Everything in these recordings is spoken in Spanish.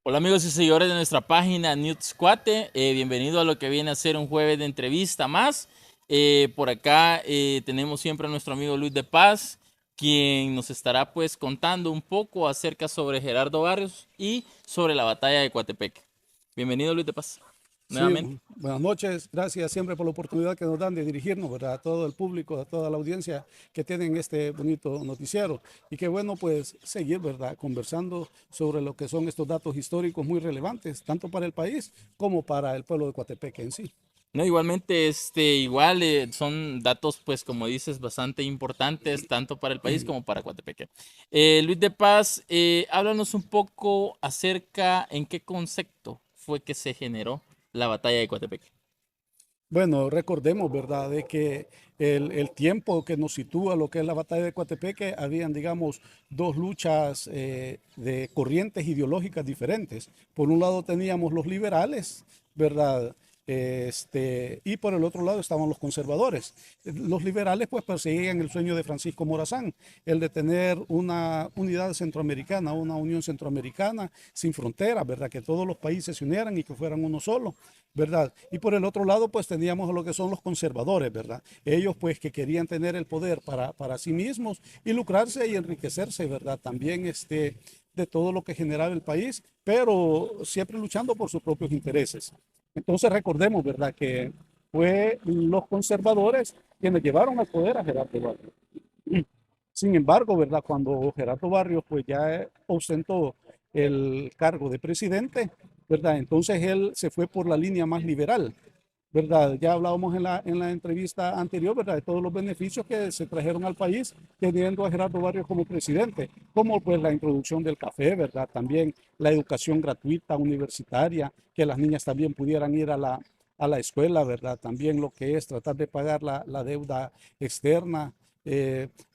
Hola amigos y seguidores de nuestra página News Cuate, bienvenido a lo que viene a ser un jueves de entrevista más. Por acá tenemos siempre a nuestro amigo Luis de Paz, quien nos estará pues contando un poco acerca sobre Gerardo Barrios y sobre la batalla de Coatepeque. Bienvenido Luis de Paz, Sí, nuevamente. buenas noches. Gracias siempre por la oportunidad que nos dan de dirigirnos, ¿verdad? A todo el público, a toda la audiencia que tienen este bonito noticiero. Y qué bueno, pues, seguir, ¿verdad? Conversando sobre lo que son estos datos históricos muy relevantes, tanto para el país como para el pueblo de Coatepeque en sí. No, igualmente, son datos, pues, como dices, bastante importantes, tanto para el país como para Coatepeque. Luis de Paz, háblanos un poco acerca en qué concepto fue que se generó la batalla de Coatepeque. Bueno, recordemos, ¿verdad?, de que el tiempo que nos sitúa lo que es la batalla de Coatepeque, habían, digamos, dos luchas de corrientes ideológicas diferentes. Por un lado teníamos los liberales, ¿verdad? Y por el otro lado estaban los conservadores. Los liberales pues perseguían el sueño de Francisco Morazán, el de tener una unidad centroamericana, una unión centroamericana sin fronteras, ¿verdad? Que todos los países se unieran y que fueran uno solo, ¿verdad? Y por el otro lado, pues teníamos a lo que son los conservadores, ¿verdad? Ellos pues que querían tener el poder para sí mismos y lucrarse y enriquecerse, ¿verdad? También de todo lo que generaba el país, pero siempre luchando por sus propios intereses. Entonces recordemos, ¿verdad? Que fue los conservadores quienes llevaron al poder a Gerardo Barrios. Sin embargo, ¿verdad? Cuando Gerardo Barrios pues ya ostentó el cargo de presidente, ¿verdad? Entonces él se fue por la línea más liberal, ¿verdad? Ya hablábamos en la entrevista anterior, ¿verdad? De todos los beneficios que se trajeron al país teniendo a Gerardo Barrios como presidente, como pues la introducción del café, ¿verdad? También la educación gratuita universitaria, que las niñas también pudieran ir a la escuela, ¿verdad? También lo que es tratar de pagar la deuda externa,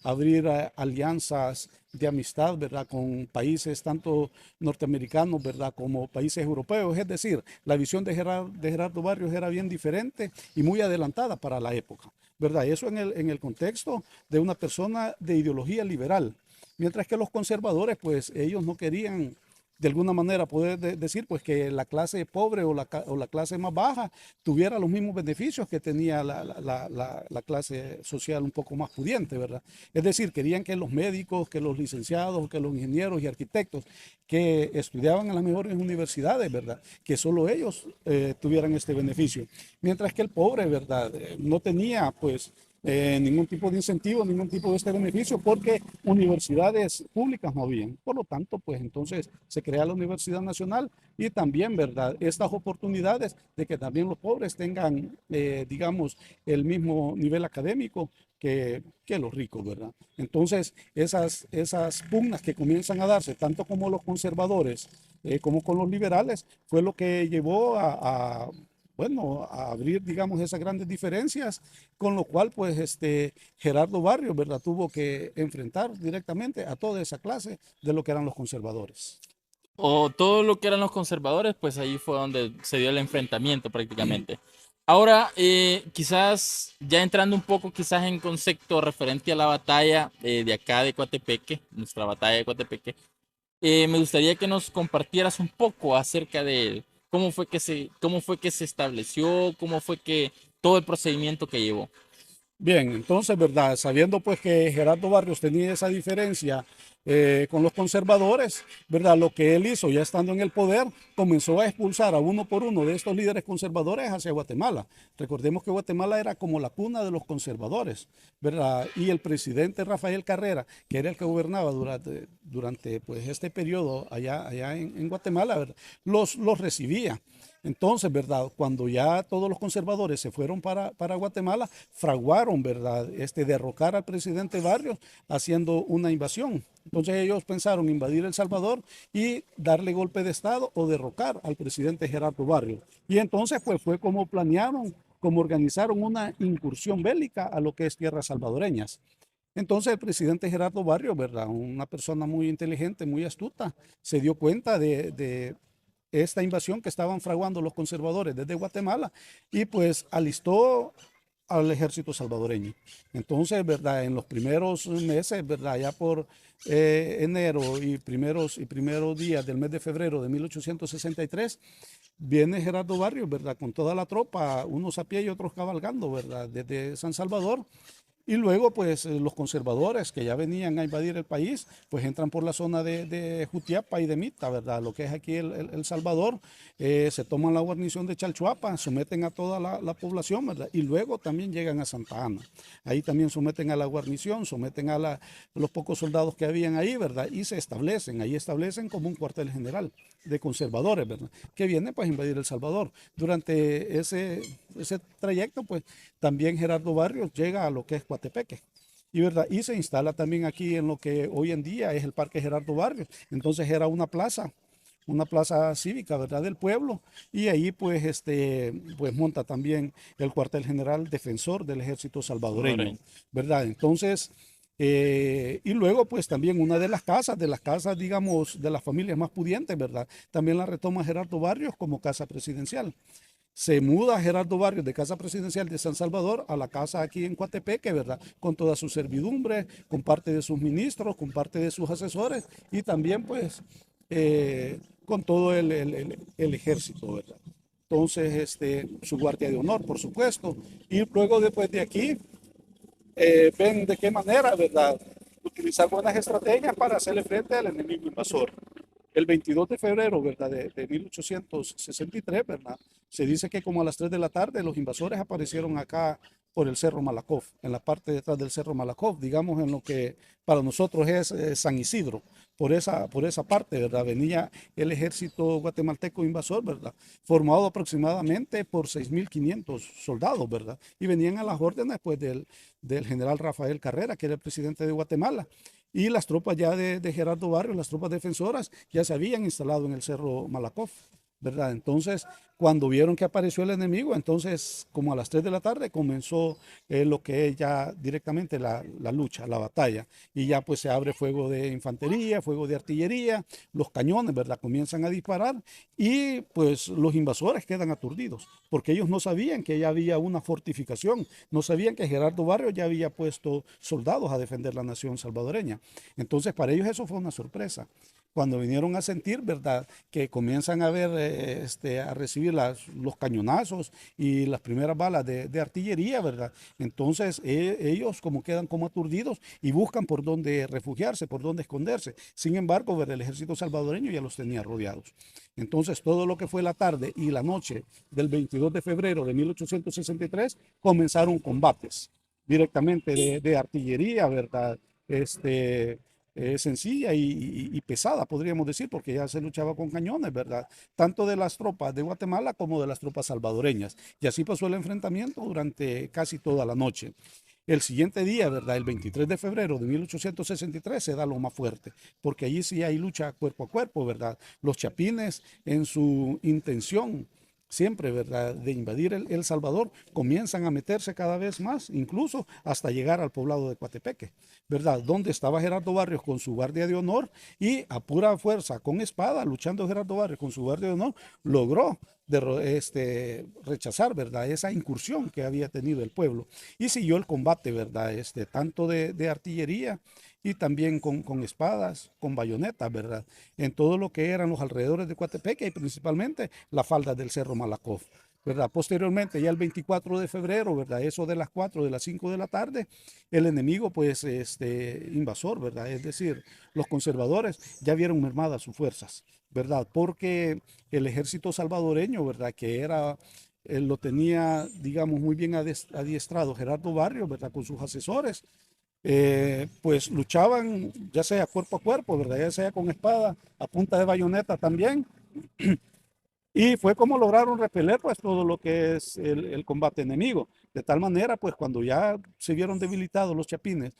abrir alianzas de amistad, ¿verdad? Con países tanto norteamericanos, ¿verdad? Como países europeos. Es decir, la visión de Gerardo Barrios era bien diferente y muy adelantada para la época, ¿verdad? Eso en el contexto de una persona de ideología liberal. Mientras que los conservadores, pues ellos no querían de alguna manera poder decir pues que la clase pobre o la clase más baja tuviera los mismos beneficios que tenía la clase social un poco más pudiente, ¿verdad? Es decir, querían que los médicos, que los licenciados, que los ingenieros y arquitectos que estudiaban en las mejores universidades, ¿verdad? Que solo ellos tuvieran este beneficio. Mientras que el pobre, ¿verdad? No tenía pues ningún tipo de incentivo, ningún tipo de este beneficio, porque universidades públicas no habían. Por lo tanto, pues entonces se crea la Universidad Nacional y también, ¿verdad? Estas oportunidades de que también los pobres tengan, digamos, el mismo nivel académico que los ricos, ¿verdad? Entonces, esas pugnas que comienzan a darse, tanto como los conservadores como con los liberales, fue lo que llevó bueno, a abrir, digamos, esas grandes diferencias, con lo cual, pues, Gerardo Barrios, ¿verdad? Tuvo que enfrentar directamente a toda esa clase de lo que eran los conservadores. O todo lo que eran los conservadores, pues ahí fue donde se dio el enfrentamiento prácticamente. Ahora, quizás ya entrando un poco quizás en concepto referente a la batalla de acá de Coatepeque, nuestra batalla de Coatepeque, me gustaría que nos compartieras un poco acerca de cómo fue que se estableció, cómo fue que todo el procedimiento que llevó. Bien, entonces, ¿verdad? Sabiendo pues que Gerardo Barrios tenía esa diferencia con los conservadores, ¿verdad? Lo que él hizo ya estando en el poder, comenzó a expulsar a uno por uno de estos líderes conservadores hacia Guatemala. Recordemos que Guatemala era como la cuna de los conservadores, ¿verdad? Y el presidente Rafael Carrera, que era el que gobernaba durante pues, este periodo allá en Guatemala, ¿verdad? Los recibía. Entonces, ¿verdad? Cuando ya todos los conservadores se fueron para Guatemala, fraguaron, ¿verdad? Derrocar al presidente Barrios haciendo una invasión. Entonces ellos pensaron invadir El Salvador y darle golpe de Estado o derrocar al presidente Gerardo Barrios. Y entonces, pues fue como planearon, como organizaron una incursión bélica a lo que es tierras salvadoreñas. Entonces el presidente Gerardo Barrios, ¿verdad? Una persona muy inteligente, muy astuta, se dio cuenta de esta invasión que estaban fraguando los conservadores desde Guatemala y pues alistó al ejército salvadoreño. Entonces, ¿verdad? En los primeros meses, ¿verdad? Ya por enero y primeros días del mes de febrero de 1863, viene Gerardo Barrios, ¿verdad? Con toda la tropa, unos a pie y otros cabalgando, ¿verdad? Desde San Salvador. Y luego, pues, los conservadores que ya venían a invadir el país, pues entran por la zona de Jutiapa y de Mita, ¿verdad? Lo que es aquí el Salvador, se toman la guarnición de Chalchuapa, someten a toda la población, ¿verdad? Y luego también llegan a Santa Ana. Ahí también someten a la guarnición, someten a los pocos soldados que habían ahí, ¿verdad? Y se establecen, ahí establecen como un cuartel general de conservadores, ¿verdad? Que vienen pues a invadir El Salvador. Durante ese trayecto, pues también Gerardo Barrios llega a lo que es Coatepeque. Y, ¿verdad? Y se instala también aquí en lo que hoy en día es el Parque Gerardo Barrios. Entonces era una plaza cívica, ¿verdad? Del pueblo. Y ahí pues, pues monta también el cuartel general defensor del ejército salvadoreño, ¿verdad? Entonces, y luego, pues también una de las casas, digamos, de las familias más pudientes, ¿verdad? También la retoma Gerardo Barrios como casa presidencial. Se muda Gerardo Barrios de Casa Presidencial de San Salvador a la casa aquí en Coatepeque, ¿verdad? Con toda su servidumbre, con parte de sus ministros, con parte de sus asesores y también, pues, con todo el ejército, ¿verdad? Entonces, su guardia de honor, por supuesto. Y luego, después de aquí, ven de qué manera, ¿verdad? Utilizar buenas estrategias para hacerle frente al enemigo invasor. El 22 de febrero, ¿verdad? De 1863, ¿verdad? Se dice que como a las 3 de la tarde los invasores aparecieron acá por el Cerro Malakoff, en la parte detrás del Cerro Malakoff, digamos en lo que para nosotros es San Isidro, por esa parte, ¿verdad? Venía el ejército guatemalteco invasor, ¿verdad? Formado aproximadamente por 6.500 soldados, ¿verdad? Y venían a las órdenes, pues, del general Rafael Carrera, que era el presidente de Guatemala. Y las tropas ya de Gerardo Barrios, las tropas defensoras, ya se habían instalado en el Cerro Malakoff, ¿verdad? Entonces, cuando vieron que apareció el enemigo, entonces, como a las 3 de la tarde, comenzó lo que es ya directamente la lucha, la batalla. Y ya pues se abre fuego de infantería, fuego de artillería, los cañones, ¿verdad? Comienzan a disparar y pues los invasores quedan aturdidos, porque ellos no sabían que ya había una fortificación, no sabían que Gerardo Barrios ya había puesto soldados a defender la nación salvadoreña. Entonces, para ellos eso fue una sorpresa cuando vinieron a sentir, ¿verdad? Que comienzan a ver, a recibir los cañonazos y las primeras balas de artillería, ¿verdad? Entonces ellos como quedan como aturdidos y buscan por dónde refugiarse, por dónde esconderse. Sin embargo, ¿verdad? El ejército salvadoreño ya los tenía rodeados. Entonces todo lo que fue la tarde y la noche del 22 de febrero de 1863 comenzaron combates directamente de artillería, ¿verdad? Este, sencilla y pesada, podríamos decir, porque ya se luchaba con cañones, ¿verdad? Tanto de las tropas de Guatemala como de las tropas salvadoreñas. Y así pasó el enfrentamiento durante casi toda la noche. El siguiente día, ¿verdad? El 23 de febrero de 1863 se da lo más fuerte, porque allí sí hay lucha cuerpo a cuerpo, ¿verdad? Los chapines en su intención siempre, ¿verdad?, de invadir el Salvador, comienzan a meterse cada vez más, incluso hasta llegar al poblado de Coatepeque, ¿verdad?, donde estaba Gerardo Barrios con su guardia de honor y a pura fuerza, con espada, luchando Gerardo Barrios con su guardia de honor, logró rechazar, ¿verdad?, esa incursión que había tenido el pueblo y siguió el combate, ¿verdad?, tanto de artillería y también con espadas, con bayonetas, ¿verdad? En todo lo que eran los alrededores de Coatepeque y principalmente la falda del Cerro Malakoff, ¿verdad? Posteriormente, ya el 24 de febrero, ¿verdad? Eso de las 4, de las 5 de la tarde, el enemigo, pues, invasor, ¿verdad? Es decir, los conservadores ya vieron mermadas sus fuerzas, ¿verdad? Porque el ejército salvadoreño, ¿verdad? Que era lo tenía, digamos, muy bien adiestrado Gerardo Barrios, ¿verdad? Con sus asesores, pues luchaban ya sea cuerpo a cuerpo, ¿verdad? Ya sea con espada, a punta de bayoneta también. Y fue como lograron repeler pues todo lo que es el combate enemigo. De tal manera, pues cuando ya se vieron debilitados los chapines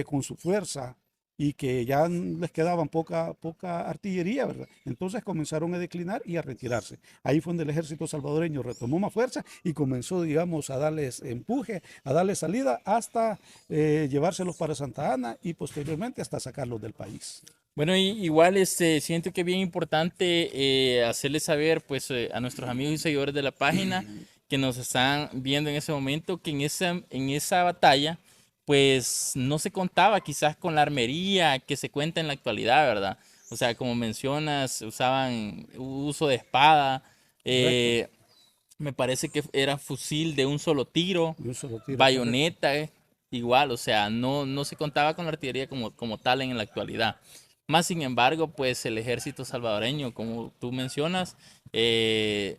con su fuerza y que ya les quedaban poca artillería, ¿verdad? Entonces comenzaron a declinar y a retirarse. Ahí fue donde el ejército salvadoreño retomó más fuerza y comenzó, digamos, a darles empuje, a darles salida hasta llevárselos para Santa Ana y posteriormente hasta sacarlos del país. Bueno, igual siento que es bien importante hacerles saber pues a nuestros amigos y seguidores de la página que nos están viendo en ese momento, que en esa batalla, pues no se contaba quizás con la armería que se cuenta en la actualidad, ¿verdad? O sea, como mencionas, usaban uso de espada, Correcto. eh, me parece que era fusil de un solo tiro, Y un solo tiro, correcto. bayoneta, igual, o sea, no se contaba con la artillería como tal en la actualidad. Más sin embargo, pues el ejército salvadoreño, como tú mencionas, eh,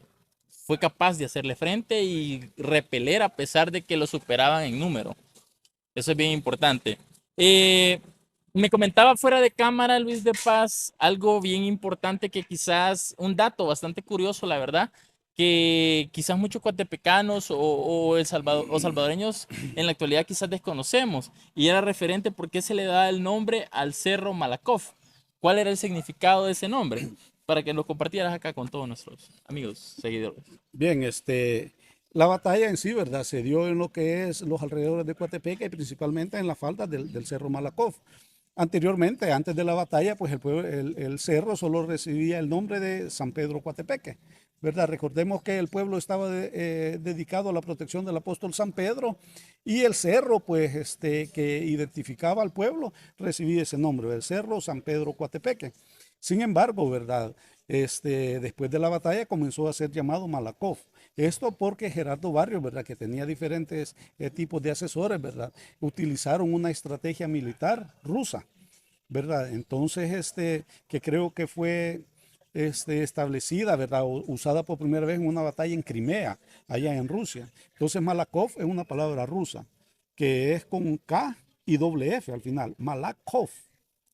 fue capaz de hacerle frente y repeler a pesar de que lo superaban en número. Eso es bien importante. Eh, Me comentaba fuera de cámara, Luis de Paz, algo bien importante que quizás, un dato bastante curioso, la verdad, que quizás muchos coatepecanos o salvadoreños en la actualidad quizás desconocemos, y era referente por qué se le da el nombre al Cerro Malakoff. ¿Cuál era el significado de ese nombre? Para que lo compartieras acá con todos nuestros amigos, seguidores. Bien, la batalla en sí, ¿verdad? Se dio en lo que es los alrededores de Coatepeque y principalmente en la falda del Cerro Malakoff. Anteriormente, antes de la batalla, pues el cerro solo recibía el nombre de San Pedro Coatepeque, ¿verdad? Recordemos que el pueblo estaba dedicado a la protección del apóstol San Pedro y el cerro, pues, que identificaba al pueblo, recibía ese nombre, el Cerro San Pedro Coatepeque. Sin embargo, ¿verdad? Después de la batalla comenzó a ser llamado Malakoff. Esto porque Gerardo Barrios, ¿verdad? Que tenía diferentes tipos de asesores, ¿verdad? Utilizaron una estrategia militar rusa, ¿verdad? Entonces, que creo que fue establecida, ¿verdad? Usada por primera vez en una batalla en Crimea, allá en Rusia. Entonces, Malakoff es una palabra rusa, que es con K y doble F al final, Malakoff.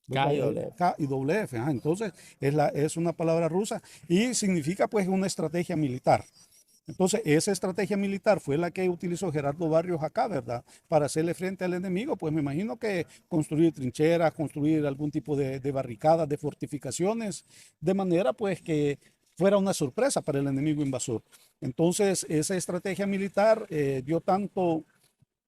¿Verdad? KW. K y doble F. Ajá. Entonces, es una palabra rusa y significa pues una estrategia militar. Entonces, esa estrategia militar fue la que utilizó Gerardo Barrios acá, ¿verdad? Para hacerle frente al enemigo. Pues me imagino que construir trincheras, construir algún tipo de barricadas, de fortificaciones, de manera pues que fuera una sorpresa para el enemigo invasor. Entonces, esa estrategia militar dio tanto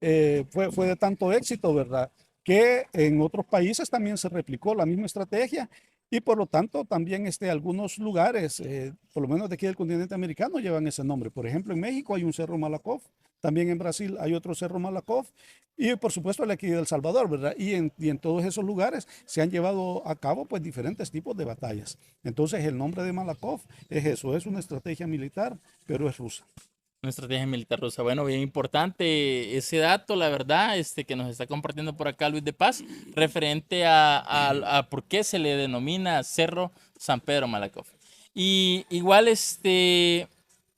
fue de tanto éxito, ¿verdad? Que en otros países también se replicó la misma estrategia y por lo tanto también algunos lugares, por lo menos de aquí del continente americano, llevan ese nombre. Por ejemplo, en México hay un Cerro Malakoff, también en Brasil hay otro Cerro Malakoff y por supuesto el aquí de El Salvador, ¿verdad? Y en todos esos lugares se han llevado a cabo pues diferentes tipos de batallas. Entonces el nombre de Malakoff es eso, es una estrategia militar, pero es rusa. Una estrategia militar rusa. Bueno, bien importante ese dato, la verdad, que nos está compartiendo por acá Luis de Paz, referente a por qué se le denomina Cerro San Pedro Malakoff. Y igual,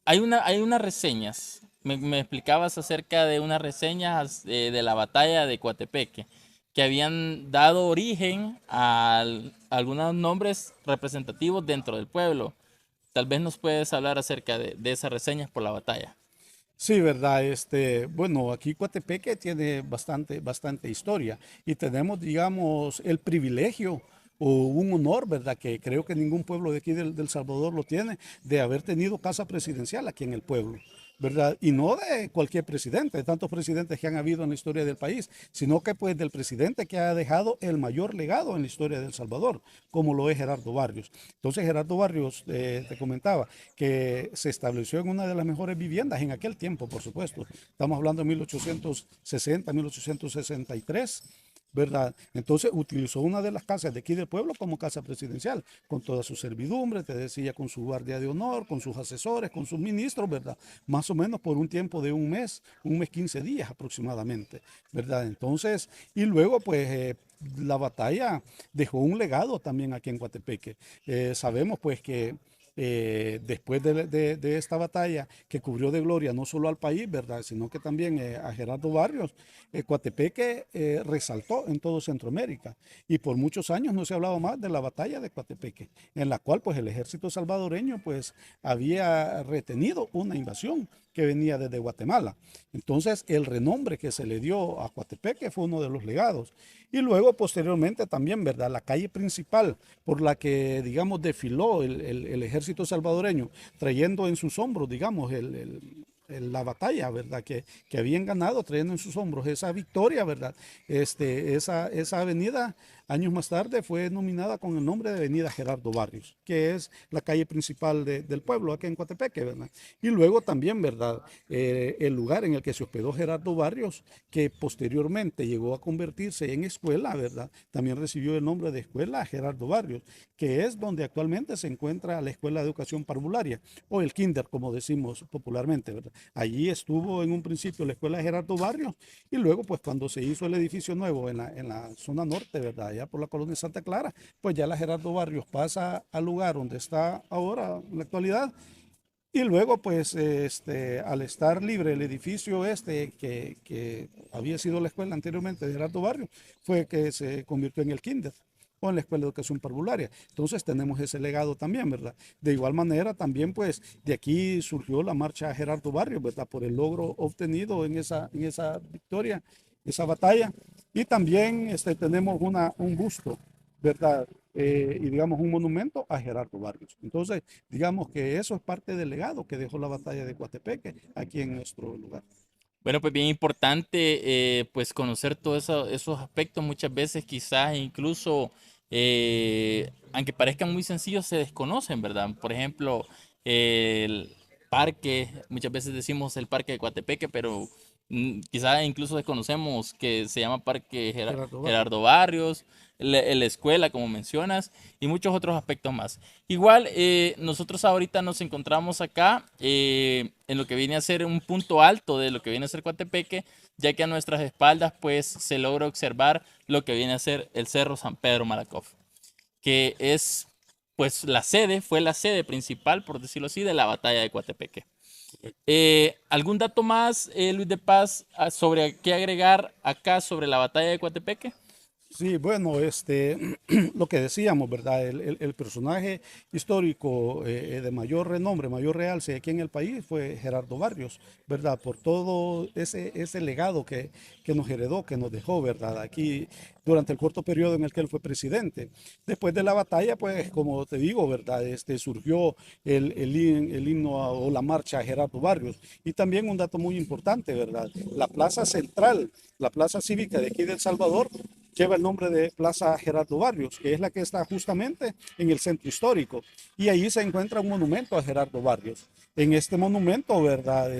hay unas reseñas. Me explicabas acerca de unas reseñas de la batalla de Coatepeque, que habían dado origen a algunos nombres representativos dentro del pueblo. Tal vez nos puedes hablar acerca de esas reseñas por la batalla. Sí, verdad. Bueno, aquí Coatepeque tiene bastante historia y tenemos, digamos, el privilegio o un honor, ¿verdad? Que creo que ningún pueblo de aquí del Salvador lo tiene, de haber tenido casa presidencial aquí en el pueblo, ¿verdad? Y no de cualquier presidente, de tantos presidentes que han habido en la historia del país, sino que pues del presidente que ha dejado el mayor legado en la historia del Salvador, como lo es Gerardo Barrios. Entonces, Gerardo Barrios, te comentaba, que se estableció en una de las mejores viviendas en aquel tiempo, por supuesto. Estamos hablando de 1860, 1863. ¿Verdad? Entonces utilizó una de las casas de aquí del pueblo como casa presidencial, con toda su servidumbre, te decía, con su guardia de honor, con sus asesores, con sus ministros, ¿verdad? Más o menos por un tiempo de un mes 15 días aproximadamente, ¿verdad? Entonces, y luego pues la batalla dejó un legado también aquí en Coatepeque. Sabemos pues que después de esta batalla que cubrió de gloria no solo al país, ¿verdad? Sino que también a Gerardo Barrios, Coatepeque resaltó en todo Centroamérica y por muchos años no se hablaba más de la batalla de Coatepeque, en la cual pues el ejército salvadoreño pues había retenido una invasión que venía desde Guatemala. Entonces el renombre que se le dio a Coatepeque fue uno de los legados. Y luego posteriormente también, ¿verdad? La calle principal por la que, digamos, desfiló el ejército salvadoreño, trayendo en sus hombros, digamos, la batalla, ¿verdad? Que habían ganado trayendo en sus hombros esa victoria, ¿verdad? Esa avenida, años más tarde, fue nominada con el nombre de Avenida Gerardo Barrios, que es la calle principal del pueblo, aquí en Coatepeque, ¿verdad? Y luego también, ¿verdad? El lugar en el que se hospedó Gerardo Barrios, que posteriormente llegó a convertirse en escuela, ¿verdad? También recibió el nombre de Escuela Gerardo Barrios, que es donde actualmente se encuentra la Escuela de Educación Parvularia, o el Kinder, como decimos popularmente, ¿verdad? Allí estuvo en un principio la Escuela Gerardo Barrios, y luego, pues cuando se hizo el edificio nuevo en la zona norte, ¿verdad? Allá por la colonia Santa Clara, pues ya la Gerardo Barrios pasa al lugar donde está ahora en la actualidad. Y luego, pues, al estar libre el edificio que había sido la escuela anteriormente de Gerardo Barrio, fue que se convirtió en el Kinder o en la Escuela de Educación Parvularia. Entonces tenemos ese legado también, ¿verdad? De igual manera, también, pues, de aquí surgió la marcha Gerardo Barrio, ¿verdad? Por el logro obtenido en esa victoria, esa batalla. Y también tenemos un busto, ¿verdad? Y digamos un monumento a Gerardo Barrios. Entonces, digamos que eso es parte del legado que dejó la batalla de Coatepeque aquí en nuestro lugar. Bueno, pues bien importante pues conocer todos esos aspectos muchas veces quizás incluso aunque parezcan muy sencillos se desconocen, ¿verdad? Por ejemplo, el parque, muchas veces decimos el parque de Coatepeque, pero quizás incluso desconocemos que se llama Parque Gerardo Barrios. Gerardo Barrios, la escuela como mencionas y muchos otros aspectos más. Igual, nosotros ahorita nos encontramos acá en lo que viene a ser un punto alto de lo que viene a ser Coatepeque, ya que a nuestras espaldas pues se logra observar lo que viene a ser el Cerro San Pedro Malakoff, que es pues fue la sede principal, por decirlo así, de la batalla de Coatepeque. ¿Algún dato más, Luis de Paz, sobre qué agregar acá sobre la batalla de Coatepeque? Sí, bueno, lo que decíamos, ¿verdad? El personaje histórico de mayor renombre, mayor realce aquí en el país fue Gerardo Barrios, ¿verdad? Por todo ese legado que nos heredó, que nos dejó, ¿verdad? Aquí durante el corto periodo en el que él fue presidente. Después de la batalla, pues, como te digo, ¿verdad? Surgió el himno o la marcha a Gerardo Barrios. Y también un dato muy importante, ¿verdad? La plaza central, la plaza cívica de aquí de El Salvador, lleva el nombre de Plaza Gerardo Barrios, que es la que está justamente en el centro histórico. Y ahí se encuentra un monumento a Gerardo Barrios. En este monumento, ¿verdad?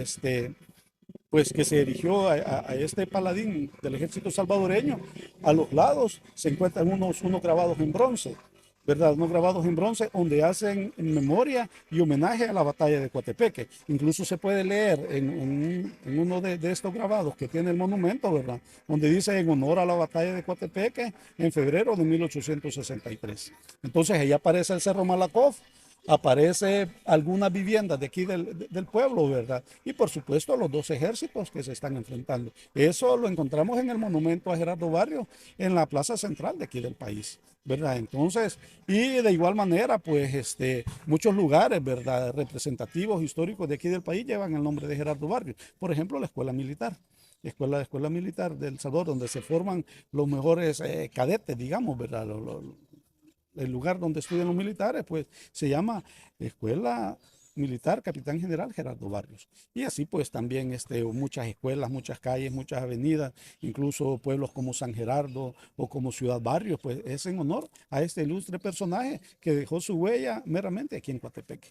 Pues que se erigió a este paladín del ejército salvadoreño, a los lados se encuentran unos grabados en bronce, ¿verdad? Unos grabados en bronce donde hacen memoria y homenaje a la batalla de Coatepeque. Incluso se puede leer en uno de estos grabados que tiene el monumento, ¿verdad? Donde dice en honor a la batalla de Coatepeque en febrero de 1863. Entonces ahí aparece el Cerro Malakoff, aparece algunas viviendas de aquí del pueblo, ¿verdad? Y por supuesto los dos ejércitos que se están enfrentando. Eso lo encontramos en el monumento a Gerardo Barrio, en la plaza central de aquí del país, ¿verdad? Entonces, y de igual manera, pues muchos lugares, ¿verdad? Representativos, históricos de aquí del país llevan el nombre de Gerardo Barrio. Por ejemplo, la Escuela Militar. Escuela Militar del Salvador, donde se forman los mejores cadetes, digamos, ¿verdad? El lugar donde estudian los militares, pues se llama Escuela Militar Capitán General Gerardo Barrios. Y así pues también muchas escuelas, muchas calles, muchas avenidas, incluso pueblos como San Gerardo o como Ciudad Barrios, pues es en honor a este ilustre personaje que dejó su huella meramente aquí en Coatepeque.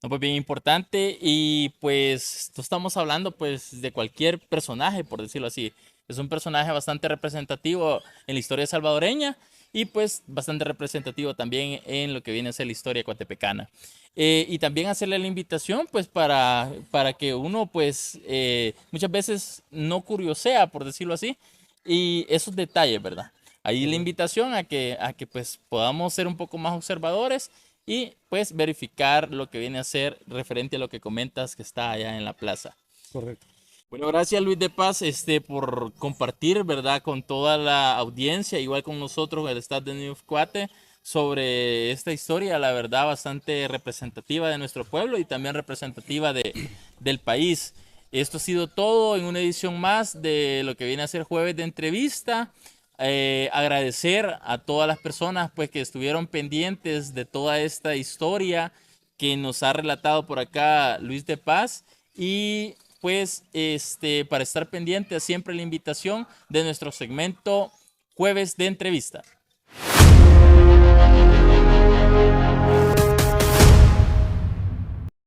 No, pues bien importante y pues no estamos hablando pues de cualquier personaje, por decirlo así. Es un personaje bastante representativo en la historia salvadoreña y pues bastante representativo también en lo que viene a ser la historia coatepecana. Y también hacerle la invitación pues para que uno pues muchas veces no curiosea, por decirlo así, y esos detalles, ¿verdad? Ahí la Correcto. invitación a que pues podamos ser un poco más observadores y pues verificar lo que viene a ser referente a lo que comentas que está allá en la plaza. Correcto. Bueno, gracias Luis de Paz por compartir, ¿verdad? Con toda la audiencia, igual con nosotros, el staff de New Cuate, sobre esta historia, la verdad, bastante representativa de nuestro pueblo y también representativa del país. Esto ha sido todo en una edición más de lo que viene a ser Jueves de Entrevista. Agradecer a todas las personas pues que estuvieron pendientes de toda esta historia que nos ha relatado por acá Luis de Paz y pues, para estar pendiente, siempre la invitación de nuestro segmento Jueves de Entrevista.